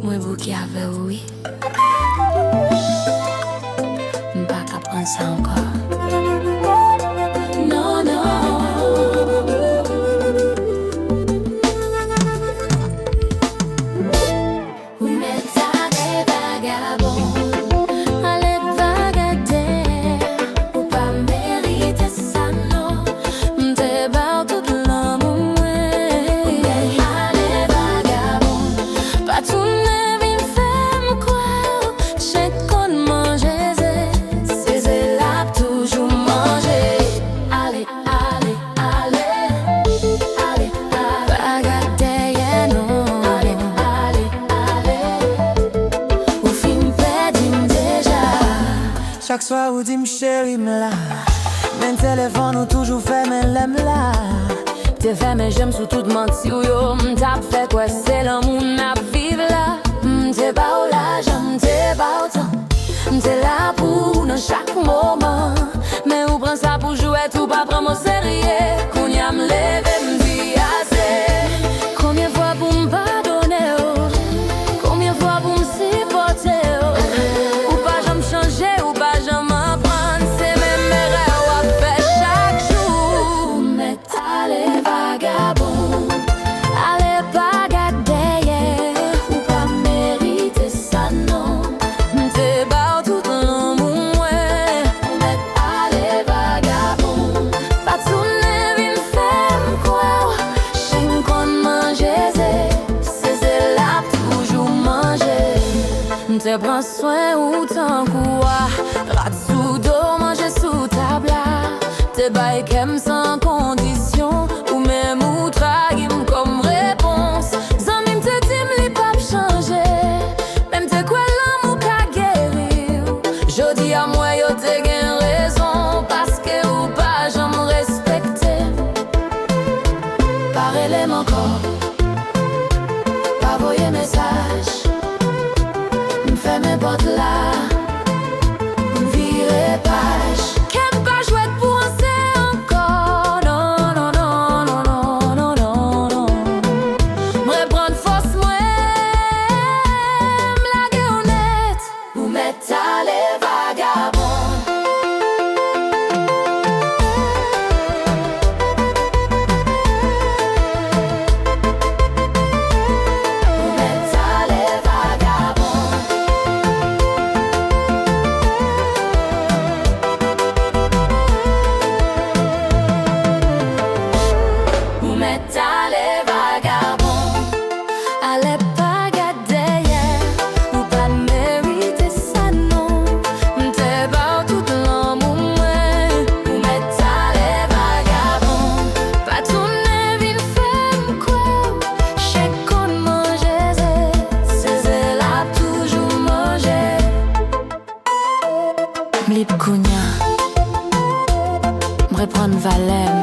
Mwen bouke ave oui, m'pa ka pran sa ankor. Non, non. Ou met ale vagabond, ale vagabond, ou pa merite sa non, m'te ba tout l'amour mwen. Ou met ale vagabond, pa tout chaque soir ou dit chérie m'la, men téléphone ou toujours fait men l'aime là. T'es fait mais j'aime sous toute menti ou yo, m'tap fait quoi c'est l'amour n'a vive là. M'te pas ou la j'aime, t'es pas autant, m'te là pour dans chaque moment. Mais ou prend ça pour jouer tout pas prendre au sérieux. Qu'on y a m'levé m'di assez. Combien fois pour m'pardonner oh, combien fois pour m'supporter oh. Ou pas j'aime changer ou pas j'aime apprendre. C'est même erreur à faire chaque jour. Mais allez vagabond, allez vagabonder, ou pas mériter ça non. M'te ba tout l'amour ouais. Mais allez vagabond, pas tourner vin faire quoi. J'aime qu'on mange c'est là toujours manger. M'te prends soin ou tant quoi. Rat sous dos manger sous table. Te bail qu'aime sans condition, ou même ou trahim comme réponse. Zanmi m'te dit m'li pas changer, même te quoi l'amour qu'a guéri. Jodi à moi yo te gen raison, parce que ou pas j'aime respecter. Parlez encore, pas voyer message, m'fait mes portes là, m'vire page. Qu'aime pas jouer pour encore, non, non, non, non, non, non, non, non. M'reprendre force moi, m'lague honnête, ou mettre les vagabonds. Ou mettre les vagabonds. Ou mettre les vagabonds, allez pas garder, ou pas mériter ça non. M'te ba tout l'amour ouais. Ou mettre les vagabonds, pas tourner vin faire quoi. Chaque qu'on mange c'est là toujours manger. M'lip kounya, m'reprendre valem.